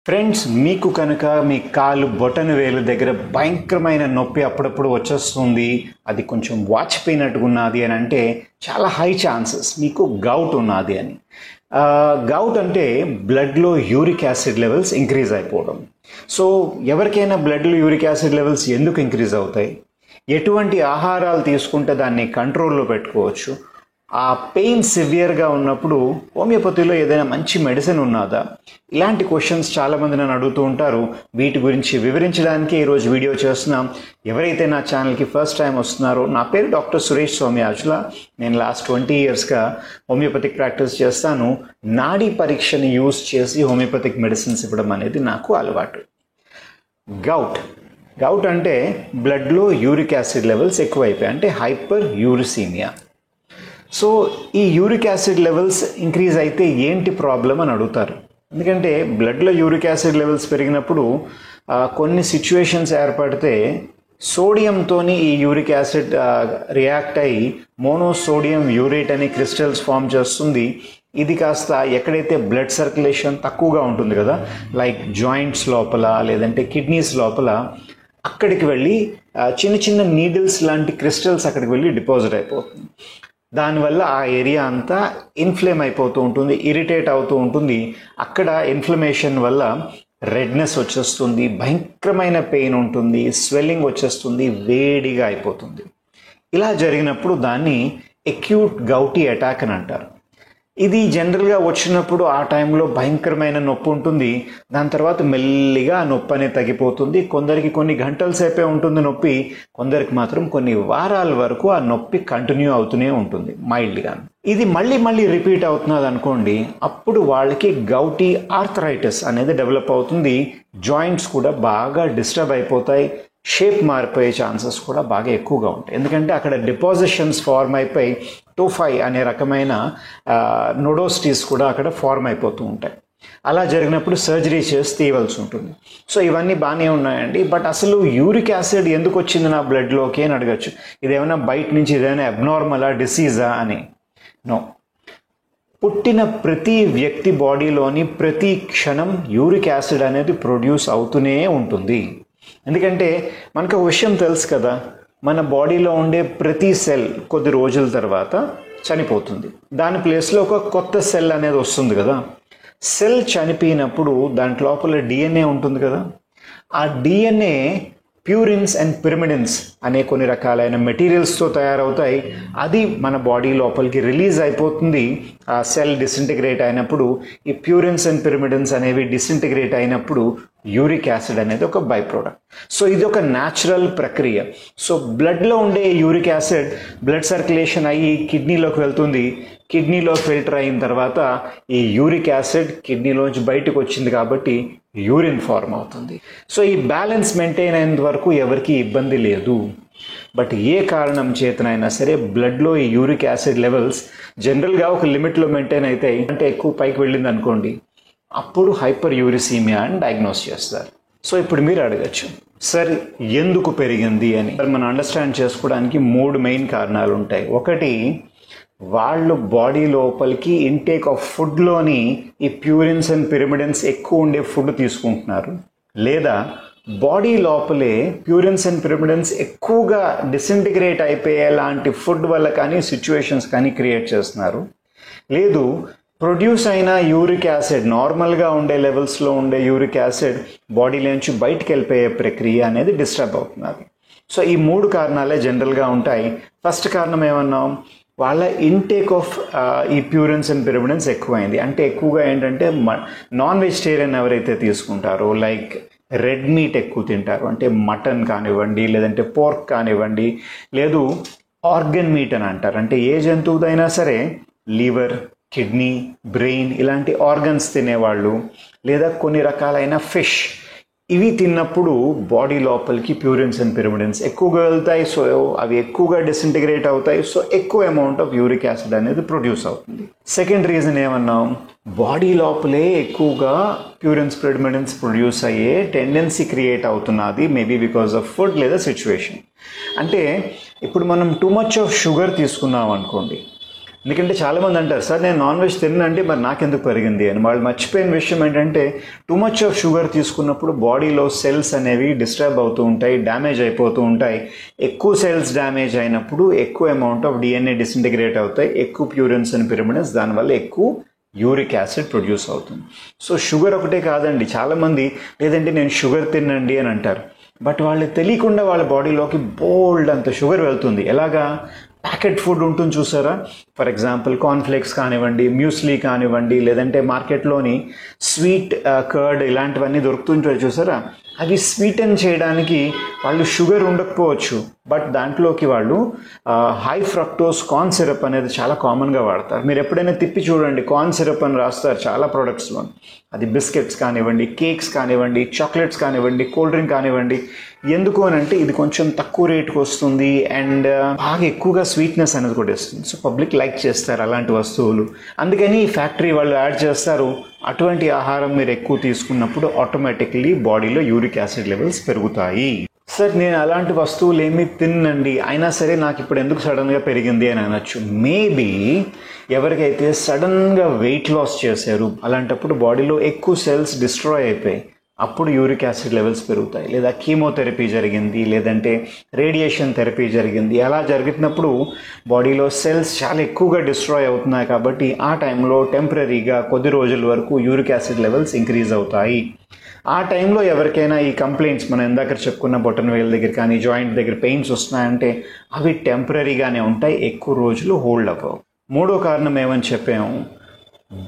Friends, మీకు కనుక మీ కాలు బొటన వేలు దగ్గర భయంకరమైన నొప్పి అప్పుడప్పుడు వచ్చేస్తుంది, అది కొంచెం వాచిపోయినట్టుగా ఉన్నది అని అంటే చాలా హై ఛాన్సెస్ మీకు గౌట్ ఉన్నది అని. గౌట్ అంటే బ్లడ్లో యూరిక్ యాసిడ్ లెవెల్స్ ఇంక్రీజ్ అయిపోవడం. సో ఎవరికైనా బ్లడ్లో యూరిక్ యాసిడ్ లెవెల్స్ ఎందుకు ఇంక్రీజ్ అవుతాయి, ఎటువంటి ఆహారాలు తీసుకుంటే దాన్ని కంట్రోల్లో పెట్టుకోవచ్చు, ఆ పెయిన్ సివియర్గా ఉన్నప్పుడు హోమియోపతిలో ఏదైనా మంచి మెడిసిన్ ఉన్నదా, ఇలాంటి క్వశ్చన్స్ చాలామంది నన్ను అడుగుతూ ఉంటారు. వీటి గురించి వివరించడానికి ఈరోజు వీడియో చేస్తున్నాం. ఎవరైతే నా ఛానల్కి ఫస్ట్ టైం వస్తున్నారో, నా పేరు డాక్టర్ సురేష్ సౌమ్యాజుల. నేను లాస్ట్ 20 yearsగా హోమియోపతిక్ ప్రాక్టీస్ చేస్తాను. నాడీ పరీక్షని యూజ్ చేసి హోమియోపతిక్ మెడిసిన్స్ ఇవ్వడం అనేది నాకు అలవాటు. గౌట్ అంటే బ్లడ్లో యూరిక్ యాసిడ్ లెవెల్స్ ఎక్కువైపోయాయి, అంటే హైపర్ యూరిసీమియా. సో ఈ యూరిక్ యాసిడ్ లెవెల్స్ ఇంక్రీజ్ అయితే ఏంటి ప్రాబ్లం అని అడుగుతారు. ఎందుకంటే బ్లడ్లో యూరిక్ యాసిడ్ లెవెల్స్ పెరిగినప్పుడు కొన్ని సిచ్యువేషన్స్ ఏర్పడితే సోడియంతో ఈ యూరిక్ యాసిడ్ రియాక్ట్ అయ్యి మోనోసోడియం యూరేట్ అనే క్రిస్టల్స్ ఫామ్ చేస్తుంది. ఇది కాస్త ఎక్కడైతే బ్లడ్ సర్క్యులేషన్ తక్కువగా ఉంటుంది కదా, లైక్ జాయింట్స్ లోపల లేదంటే కిడ్నీస్ లోపల, అక్కడికి వెళ్ళి చిన్న చిన్న నీడిల్స్ లాంటి క్రిస్టల్స్ అక్కడికి వెళ్ళి డిపాజిట్ అయిపోతుంది. దానివల్ల ఆ ఏరియా అంతా ఇన్ఫ్లేమ్ అయిపోతూ ఉంటుంది, ఇరిటేట్ అవుతూ ఉంటుంది. అక్కడ ఇన్ఫ్లమేషన్ వల్ల రెడ్నెస్ వచ్చేస్తుంది, భయంకరమైన పెయిన్ ఉంటుంది, స్వెల్లింగ్ వచ్చేస్తుంది, వేడిగా అయిపోతుంది. ఇలా జరిగినప్పుడు దాన్ని అక్యూట్ గౌటీ అటాక్ అని అంటారు. ఇది జనరల్గా వచ్చినప్పుడు ఆ టైంలో భయంకరమైన నొప్పి ఉంటుంది. దాని తర్వాత మెల్లిగా ఆ నొప్పి అనేది తగ్గిపోతుంది. కొందరికి కొన్ని గంటల సేపే ఉంటుంది నొప్పి, కొందరికి మాత్రం కొన్ని వారాల వరకు ఆ నొప్పి కంటిన్యూ అవుతూనే ఉంటుంది మైల్డ్గా. ఇది మళ్ళీ రిపీట్ అవుతున్నది అనుకోండి, అప్పుడు వాళ్ళకి గౌటీ ఆర్థరైటిస్ అనేది డెవలప్ అవుతుంది. జాయింట్స్ కూడా బాగా డిస్టర్బ్ అయిపోతాయి, షేప్ మారిపోయే ఛాన్సెస్ కూడా బాగా ఎక్కువగా ఉంటాయి. ఎందుకంటే అక్కడ డిపాజిషన్స్ ఫార్మ్ అయిపోయి టోఫై అనే రకమైన నోడోస్టీస్ కూడా అక్కడ ఫార్మ్ అయిపోతూ ఉంటాయి. అలా జరిగినప్పుడు సర్జరీ చేసి తీయవలసి ఉంటుంది. సో ఇవన్నీ బాగానే ఉన్నాయండి, బట్ అసలు యూరిక్ యాసిడ్ ఎందుకు వచ్చింది నా బ్లడ్లోకి అని అడగచ్చు. ఇదేమైనా బయట నుంచి ఏదైనా అబ్నార్మలా, డిసీజా అని? నో. పుట్టిన ప్రతి వ్యక్తి బాడీలోని ప్రతి క్షణం యూరిక్ యాసిడ్ అనేది ప్రొడ్యూస్ అవుతూనే ఉంటుంది. ఎందుకంటే మనకు ఒక విషయం తెలుసు కదా, మన బాడీలో ఉండే ప్రతి సెల్ కొద్ది రోజుల తర్వాత చనిపోతుంది. దాని ప్లేస్లో ఒక కొత్త సెల్ అనేది వస్తుంది కదా. సెల్ చనిపోయినప్పుడు దాంట్ లోపల డిఎన్ఏ ఉంటుంది కదా. ఆ డిఎన్ఏ ప్యూరిన్స్ అండ్ పిరిమిడిన్స్ అనే కొన్ని రకాలైన మెటీరియల్స్తో తయారవుతాయి. అది మన బాడీ లోపలికి రిలీజ్ అయిపోతుంది. ఆ సెల్ డిసింటిగ్రేట్ అయినప్పుడు ఈ ప్యూరిన్స్ అండ్ పిరిమిడిన్స్ అనేవి డిసింటిగ్రేట్ అయినప్పుడు యూరిక్ యాసిడ్ అనేది ఒక బై ప్రోడక్ట్. సో ఇది ఒక న్యాచురల్ ప్రక్రియ. సో బ్లడ్లో ఉండే యూరిక్ యాసిడ్ బ్లడ్ సర్క్యులేషన్ అయ్యి కిడ్నీలోకి వెళ్తుంది. కిడ్నీలో ఫిల్టర్ అయిన తర్వాత ఈ యూరిక్ యాసిడ్ కిడ్నీలోంచి బయటకు వచ్చింది కాబట్టి యూరిన్ ఫార్మ్ అవుతుంది. సో ఈ బ్యాలెన్స్ మెయింటైన్ అయినంత వరకు ఎవరికి ఇబ్బంది లేదు. బట్ ఏ కారణం చేతనైనా సరే బ్లడ్లో ఈ యూరిక్ యాసిడ్ లెవెల్స్ జనరల్గా ఒక లిమిట్లో మెయింటైన్ అవుతాయి. అంటే ఎక్కువ పైకి వెళ్ళింది అనుకోండి, అప్పుడు హైపర్ యూరిసీమియా అని డయాగ్నోస్ చేస్తారు. సో ఇప్పుడు మీరు అడగచ్చు, సార్ ఎందుకు పెరిగింది అని. మనం అండర్స్టాండ్ చేసుకోవడానికి 3 మెయిన్ కారణాలు ఉంటాయి. ఒకటి, వాళ్ళు బాడీ లోపలికి ఇంటేక్ ఆఫ్ ఫుడ్లోని ఈ ప్యూరిన్స్ అండ్ పిరిమిడిన్స్ ఎక్కువ ఉండే ఫుడ్ తీసుకుంటున్నారు, లేదా బాడీ లోపలే ప్యూరిన్స్ అండ్ పిరిమిడిన్స్ ఎక్కువగా డిసింటిగ్రేట్ అయిపోయేలాంటి ఫుడ్ వల్ల కానీ సిచ్యువేషన్స్ కానీ క్రియేట్ చేస్తున్నారు, లేదు ప్రొడ్యూస్ అయిన యూరిక్ యాసిడ్ నార్మల్గా ఉండే లెవెల్స్లో ఉండే యూరిక్ యాసిడ్ బాడీలోంచి బయటికి వెళ్ళిపోయే ప్రక్రియ అనేది డిస్టర్బ్ అవుతున్నది. సో ఈ 3 కారణాలే జనరల్గా ఉంటాయి. ఫస్ట్ కారణం ఏమన్నాం, వాళ్ళ ఇంటేక్ ఆఫ్ ఈ ప్యూరిన్స్ అండ్ పిరిమిడిన్స్ ఎక్కువైంది. అంటే ఎక్కువగా ఏంటంటే నాన్ వెజిటేరియన్ ఎవరైతే తీసుకుంటారో, లైక్ రెడ్ మీట్ ఎక్కువ తింటారు, అంటే మటన్ కానివ్వండి, లేదంటే పోర్క్ కానివ్వండి, లేదు ఆర్గన్ మీట్ అని అంటారు, అంటే ఏ జంతువుదైనా సరే లివర్, కిడ్నీ, బ్రెయిన్ ఇలాంటి ఆర్గన్స్ తినేవాళ్ళు, లేదా కొన్ని రకాలైన ఫిష్, ఇవి తిన్నప్పుడు బాడీ లోపలికి ప్యూరిన్స్ అండ్ పిరిమిడిన్స్ ఎక్కువగా వెళ్తాయి. సో అవి ఎక్కువగా డిసింటిగ్రేట్ అవుతాయి. సో ఎక్కువ అమౌంట్ ఆఫ్ యూరిక్ యాసిడ్ అనేది ప్రొడ్యూస్ అవుతుంది. సెకండ్ రీజన్ ఏమన్నాం, బాడీ లోపలే ఎక్కువగా ప్యూరిన్స్, పిరిమిడిన్స్ ప్రొడ్యూస్ అయ్యే టెండెన్సీ క్రియేట్ అవుతున్నది, మేబీ బికాస్ ఆఫ్ ఫుడ్ లేదా సిచ్యువేషన్. అంటే ఇప్పుడు మనం టూ మచ్ ఆఫ్ షుగర్ తీసుకున్నాం అనుకోండి, ఎందుకంటే చాలామంది అంటారు, సార్ నేను నాన్ వెజ్ తిన్నండి మరి నాకెందుకు పెరిగింది అని. వాళ్ళు మర్చిపోయిన విషయం ఏంటంటే టూ మచ్ ఆఫ్ షుగర్ తీసుకున్నప్పుడు బాడీలో సెల్స్ అనేవి డిస్టర్బ్ అవుతూ ఉంటాయి, డ్యామేజ్ అయిపోతూ ఉంటాయి. ఎక్కువ సెల్స్ డ్యామేజ్ అయినప్పుడు ఎక్కువ అమౌంట్ ఆఫ్ డిఎన్ఏ డిసింటిగ్రేట్ అవుతాయి, ఎక్కువ ప్యూరిన్స్ అండ్ పిరిమిడిన్స్, దానివల్ల ఎక్కువ యూరిక్ యాసిడ్ ప్రొడ్యూస్ అవుతుంది. సో షుగర్ ఒకటే కాదండి, చాలామంది లేదంటే నేను షుగర్ తినండి అని అంటారు. బట్ వాళ్ళకి తెలియకుండా వాళ్ళ బాడీలోకి బోల్డ్ అంత షుగర్ వెళ్తుంది. ఎలాగా? ప్యాకెట్ ఫుడ్ ఉంటుంది చూసారా, ఫర్ ఎగ్జాంపుల్ కార్న్ఫ్లేక్స్ కానివ్వండి, మ్యూస్లీ కానివ్వండి, లేదంటే మార్కెట్లోని స్వీట్ కర్డ్ ఇలాంటివన్నీ దొరుకుతుంటాయి చూసారా, అవి స్వీటన్ చేయడానికి వాళ్ళు షుగర్ ఉండకపోవచ్చు, బట్ దాంట్లోకి వాళ్ళు హై ఫ్రక్టోస్ కార్న్ సిరప్ అనేది చాలా కామన్గా వాడతారు. మీరు ఎప్పుడైనా తిప్పి చూడండి, కార్న్ సిరప్ అని రాస్తారు చాలా ప్రోడక్ట్స్లో. అది బిస్కెట్స్ కానివ్వండి, కేక్స్ కానివ్వండి, చాక్లెట్స్ కానివ్వండి, కూల్ డ్రింక్ కానివ్వండి. ఎందుకు అని అంటే ఇది కొంచెం తక్కువ రేటుకి వస్తుంది అండ్ బాగా ఎక్కువగా స్వీట్నెస్ అనేది కూడా ఇస్తుంది. సో పబ్లిక్ లైక్ చేస్తారు అలాంటి వస్తువులు, అందుకని ఈ ఫ్యాక్టరీ వాళ్ళు యాడ్ చేస్తారు. అటువంటి ఆహారం మీరు ఎక్కువ తీసుకున్నప్పుడు ఆటోమేటిక్లీ బాడీలో యూరిక్ యాసిడ్ లెవెల్స్ పెరుగుతాయి. సార్ నేను అలాంటి వస్తువులు ఏమీ తిన్నండి, అయినా సరే నాకు ఇప్పుడు ఎందుకు సడన్గా పెరిగింది అని అనొచ్చు. మేబీ ఎవరికైతే సడన్గా వెయిట్ లాస్ చేశారు అలాంటప్పుడు బాడీలో ఎక్కువ సెల్స్ డిస్ట్రాయ్ అయిపోయి అప్పుడు యూరిక్ యాసిడ్ లెవెల్స్ పెరుగుతాయి. లేదా కీమోథెరపీ జరిగింది, లేదంటే రేడియేషన్ థెరపీ జరిగింది. అలా జరిగినప్పుడు బాడీలో సెల్స్ చాలా ఎక్కువగా డిస్ట్రాయ్ అవుతున్నాయి కాబట్టి ఆ టైంలో టెంపరీగా కొద్ది రోజుల వరకు యూరిక్ యాసిడ్ లెవెల్స్ ఇంక్రీజ్ అవుతాయి. ఆ టైంలో ఎవరికైనా ఈ కంప్లైంట్స్ మనం ఇందాక చెప్పుకున్న బొటన్ వేల్ దగ్గర కానీ జాయింట్ దగ్గర పెయిన్స్ వస్తున్నాయంటే అవి టెంపరీగానే ఉంటాయి, ఎక్కువ రోజులు హోల్డ్ అవ్వవు. మూడో కారణం ఏమని చెప్పాము,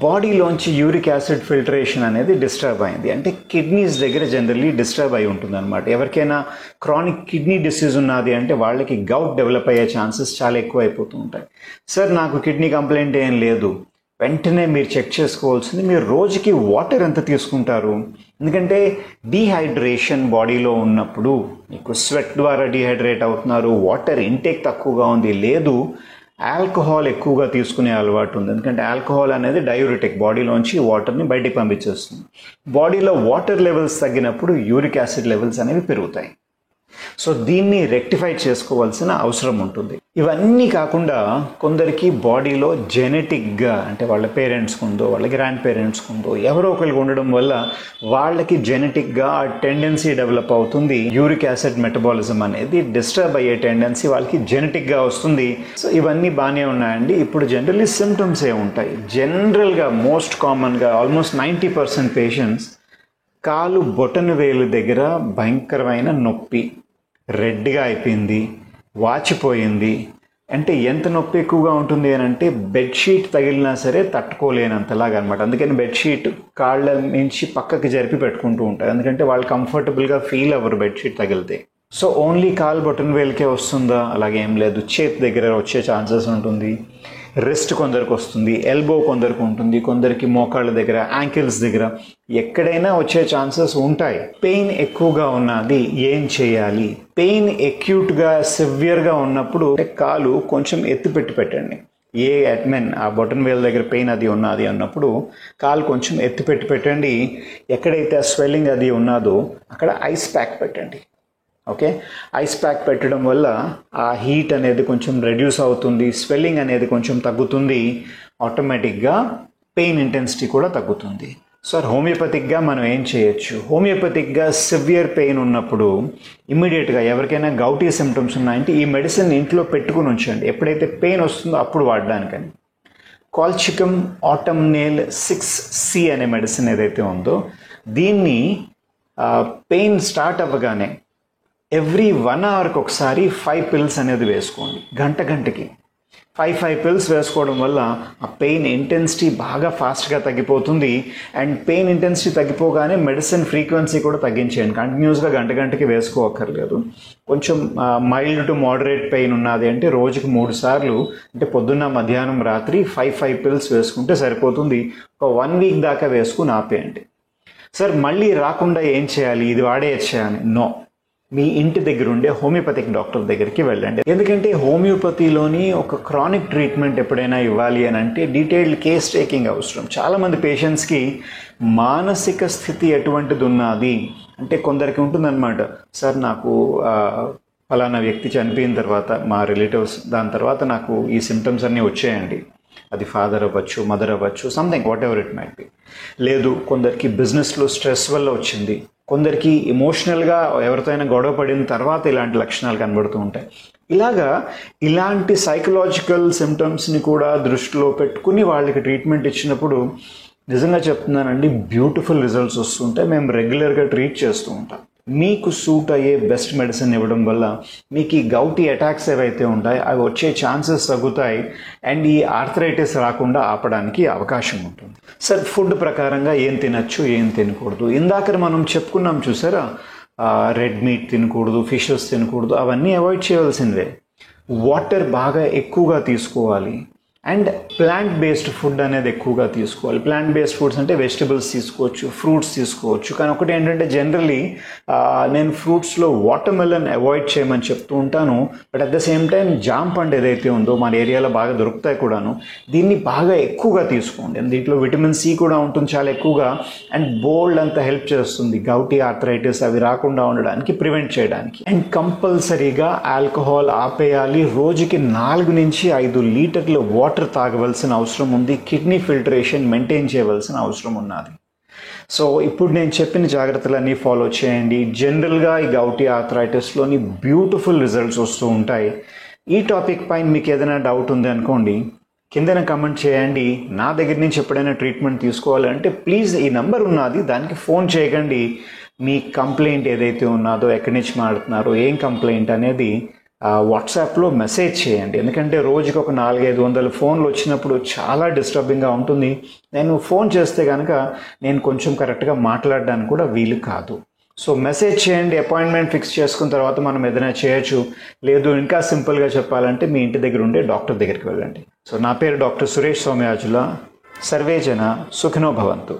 బాడీలోంచి యూరిక్ యాసిడ్ ఫిల్టరేషన్ అనేది డిస్టర్బ్ అయింది. అంటే కిడ్నీస్ దగ్గర జనరల్లీ డిస్టర్బ్ అయి ఉంటుంది అనమాట. ఎవరికైనా క్రానిక్ కిడ్నీ డిసీజ్ ఉన్నది అంటే వాళ్ళకి గౌట్ డెవలప్ అయ్యే ఛాన్సెస్ చాలా ఎక్కువ అయిపోతూ ఉంటాయి. సార్ నాకు కిడ్నీ కంప్లైంట్ ఏం లేదు, వెంటనే మీరు చెక్ చేసుకోవాల్సింది మీరు రోజుకి వాటర్ ఎంత తీసుకుంటారు. ఎందుకంటే డీహైడ్రేషన్ బాడీలో ఉన్నప్పుడు మీకు స్వెట్ ద్వారా డీహైడ్రేట్ అవుతున్నారు, వాటర్ ఇంటేక్ తక్కువగా ఉంది, లేదు ఆల్కహాల్ ఎక్కువగా తీసుకునే అలవాటు ఉంది. ఎందుకంటే ఆల్కహాల్ అనేది డయూరిటిక్, బాడీలోంచి వాటర్ని బయటికి పంపించేస్తుంది. బాడీలో వాటర్ లెవెల్స్ తగ్గినప్పుడు యూరిక్ యాసిడ్ లెవెల్స్ అనేవి పెరుగుతాయి. సో దీన్ని రెక్టిఫై చేసుకోవాల్సిన అవసరం ఉంటుంది. ఇవన్నీ కాకుండా కొందరికి బాడీలో జెనెటిక్గా అంటే వాళ్ళ పేరెంట్స్కి ఉందో వాళ్ళ గ్రాండ్ పేరెంట్స్కి ఉందో ఎవరో ఒకరికి ఉండడం వల్ల వాళ్ళకి జెనెటిక్గా ఆ టెండెన్సీ డెవలప్ అవుతుంది. యూరిక్ యాసిడ్ మెటబాలిజం అనేది డిస్టర్బ్ అయ్యే టెండెన్సీ వాళ్ళకి జెనెటిక్గా వస్తుంది. సో ఇవన్నీ బాగానే ఉన్నాయండి. ఇప్పుడు జనరల్లీ సిమ్టమ్స్ ఏ ఉంటాయి. జనరల్గా మోస్ట్ కామన్గా ఆల్మోస్ట్ 90% పేషెంట్స్ కాలు బొటన వేలు దగ్గర భయంకరమైన నొప్పి, రెడ్గా అయిపోయింది, వాచిపోయింది. అంటే ఎంత నొప్పి ఎక్కువగా ఉంటుంది అని అంటే బెడ్షీట్ తగిలినా సరే తట్టుకోలేనంతలాగా అనమాట. అందుకని బెడ్షీట్ కాళ్ళ నుంచి పక్కకి జరిపి పెట్టుకుంటూ ఉంటారు, ఎందుకంటే వాళ్ళు కంఫర్టబుల్గా ఫీల్ అవ్వరు బెడ్షీట్ తగిలితే. సో ఓన్లీ కాలు బొటన వేలుకే వస్తుందా? అలాగే ఏం లేదు, చేతి దగ్గర వచ్చే ఛాన్సెస్ ఉంటుంది, రిస్ట్ కొందరికి వస్తుంది, ఎల్బో కొందరికి ఉంటుంది, కొందరికి మోకాళ్ళ దగ్గర, యాంకిల్స్ దగ్గర, ఎక్కడైనా వచ్చే ఛాన్సెస్ ఉంటాయి. పెయిన్ ఎక్కువగా ఉన్నది, ఏం చేయాలి? పెయిన్ అక్యూట్గా సివియర్గా ఉన్నప్పుడు కాలు కొంచెం ఎత్తిపెట్టి పెట్టండి. ఆ బొటన్ వేల్ దగ్గర పెయిన్ అది ఉన్నది అన్నప్పుడు కాలు కొంచెం ఎత్తిపెట్టి పెట్టండి. ఎక్కడైతే ఆ స్వెల్లింగ్ అది ఉన్నదో అక్కడ ఐస్ ప్యాక్ పెట్టండి. ఓకే, ఐస్ ప్యాక్ పెట్టడం వల్ల ఆ హీట్ అనేది కొంచెం రెడ్యూస్ అవుతుంది, స్వెల్లింగ్ అనేది కొంచెం తగ్గుతుంది, ఆటోమేటిక్గా పెయిన్ ఇంటెన్సిటీ కూడా తగ్గుతుంది. సార్ హోమియోపతిక్గా మనం ఏం చేయొచ్చు? హోమియోపతిక్గా సివియర్ పెయిన్ ఉన్నప్పుడు ఇమ్మీడియట్గా ఎవరికైనా గౌటీ సిమ్టమ్స్ ఉన్నాయంటే ఈ మెడిసిన్ ఇంట్లో పెట్టుకుని ఉంచండి. ఎప్పుడైతే పెయిన్ వస్తుందో అప్పుడు వాడడానికని. కాల్చికమ్ ఆటమ్నేల్ 6C అనే మెడిసిన్ ఏదైతే ఉందో దీన్ని పెయిన్ స్టార్ట్ అవ్వగానే ఎవ్రీ 1 అవర్కి ఒకసారి 5 పిల్స్ అనేది వేసుకోండి. గంటకి 5 పిల్స్ వేసుకోవడం వల్ల ఆ పెయిన్ ఇంటెన్సిటీ బాగా ఫాస్ట్గా తగ్గిపోతుంది. అండ్ పెయిన్ ఇంటెన్సిటీ తగ్గిపోగానే మెడిసిన్ ఫ్రీక్వెన్సీ కూడా తగ్గించేయండి. కంటిన్యూస్గా గంటకి వేసుకోవక్కర్లేదు. కొంచెం మైల్డ్ టు మోడరేట్ పెయిన్ ఉన్నది అంటే రోజుకి 3 సార్లు, అంటే పొద్దున్న మధ్యాహ్నం రాత్రి 5 పిల్స్ వేసుకుంటే సరిపోతుంది. ఒక 1 వీక్ దాకా వేసుకుని ఆపేయండి. సార్ మళ్ళీ రాకుండా ఏం చేయాలి? ఇది వాడేయచ్చా అని? నో, మీ ఇంటి దగ్గర ఉండే హోమియోపతిక్ డాక్టర్ దగ్గరికి వెళ్ళండి. ఎందుకంటే హోమియోపతిలోని ఒక క్రానిక్ ట్రీట్మెంట్ ఎప్పుడైనా ఇవ్వాలి అని అంటే డీటెయిల్డ్ కేస్ టేకింగ్ అవసరం. చాలామంది పేషెంట్స్కి మానసిక స్థితి ఎటువంటిది ఉన్నది అంటే కొందరికి ఉంటుందన్నమాట. సార్ నాకు ఫలానా వ్యక్తి చనిపోయిన తర్వాత మా రిలేటివ్స్ దాని తర్వాత నాకు ఈ సిమ్టమ్స్ అన్నీ వచ్చాయండి. అది ఫాదర్ అవ్వచ్చు, మదర్ అవ్వచ్చు, something what ever it might be. లేదు కొందరికి బిజినెస్లో స్ట్రెస్ వల్ల వచ్చింది, కొందరికి ఎమోషనల్గా ఎవరితో అయినా గొడవ పడిన తర్వాత ఇలాంటి లక్షణాలు కనబడుతూ ఉంటాయి. ఇలాంటి సైకలాజికల్ సిమ్టమ్స్ని కూడా దృష్టిలో పెట్టుకుని వాళ్ళకి ట్రీట్మెంట్ ఇచ్చినప్పుడు నిజంగా చెప్తున్నానండి, బ్యూటిఫుల్ రిజల్ట్స్ వస్తుంటాయి. మేము రెగ్యులర్గా ట్రీట్ చేస్తూ ఉంటాం. మీకు సూట్ అయ్యే బెస్ట్ మెడిసిన్ ఇవ్వడం వల్ల మీకు ఈ గౌటీ అటాక్స్ ఏవైతే ఉంటాయో అవి వచ్చే ఛాన్సెస్ తగ్గుతాయి అండ్ ఈ ఆర్థరైటిస్ రాకుండా ఆపడానికి అవకాశం ఉంటుంది. సార్, ఫుడ్ ప్రకారంగా ఏం తినచ్చు, ఏం తినకూడదు, ఇందాక మనం చెప్పుకున్నాం చూసారా, రెడ్ మీట్ తినకూడదు, ఫిషెస్ తినకూడదు, అవన్నీ అవాయిడ్ చేయవలసిందే. వాటర్ బాగా ఎక్కువగా తీసుకోవాలి అండ్ ప్లాంట్ బేస్డ్ ఫుడ్ అనేది ఎక్కువగా తీసుకోవాలి. ప్లాంట్ బేస్డ్ ఫుడ్స్ అంటే వెజిటబుల్స్ తీసుకోవచ్చు, ఫ్రూట్స్ తీసుకోవచ్చు. కానీ ఒకటి ఏంటంటే జనరల్లీ నేను ఫ్రూట్స్లో వాటర్ మెలన్ అవాయిడ్ చేయమని చెప్తూ ఉంటాను. But at the same time jam పండు ఏదైతే ఉందో మన ఏరియాలో బాగా దొరుకుతాయి కూడాను, దీన్ని బాగా ఎక్కువగా తీసుకోండి. దీంట్లో విటమిన్ సి కూడా ఉంటుంది చాలా ఎక్కువగా అండ్ బోల్డ్ అంతా హెల్ప్ చేస్తుంది గౌటీ ఆర్థరైటిస్ అవి రాకుండా ఉండడానికి, ప్రివెంట్ చేయడానికి. అండ్ కంపల్సరీగా ఆల్కహాల్ ఆపేయాలి. రోజుకి 4 నుంచి 5 లీటర్ల వాటర్ తాగవలసిన అవసరం ఉంది. కిడ్నీ ఫిల్టరేషన్ మెయింటైన్ చేయవలసిన అవసరం ఉన్నది. సో ఇప్పుడు నేను చెప్పిన జాగ్రత్తలన్నీ ఫాలో చేయండి. జనరల్గా ఈ గౌటీ ఆర్థరైటిస్లోని బ్యూటిఫుల్ రిజల్ట్స్ వస్తూ ఉంటాయి. ఈ టాపిక్ పైన మీకు ఏదైనా డౌట్ ఉంది అనుకోండి, కిందన కమెంట్ చేయండి. నా దగ్గర నుంచి ఎప్పుడైనా ట్రీట్మెంట్ తీసుకోవాలంటే ప్లీజ్ ఈ నంబర్ ఉన్నది, దానికి ఫోన్ చేయకండి. మీ కంప్లైంట్ ఏదైతే ఉన్నదో, ఎక్కడి నుంచి మాట్లాడుతున్నారో, ఏం కంప్లైంట్ అనేది వాట్సాప్లో మెసేజ్ చేయండి. ఎందుకంటే రోజుకి ఒక 400-500 ఫోన్లు వచ్చినప్పుడు చాలా డిస్టర్బింగ్గా ఉంటుంది. నేను ఫోన్ చేస్తే కనుక నేను కొంచెం కరెక్ట్గా మాట్లాడడానికి కూడా వీలు కాదు. సో మెసేజ్ చేయండి, అపాయింట్మెంట్ ఫిక్స్ చేసుకున్న తర్వాత మనం ఏదైనా చేయొచ్చు. లేదు ఇంకా సింపుల్గా చెప్పాలంటే మీ ఇంటి దగ్గర ఉండే డాక్టర్ దగ్గరికి వెళ్ళండి. సో నా పేరు డాక్టర్ సురేష్ సౌమ్యాజుల. సర్వే జన సుఖినో భవంతు.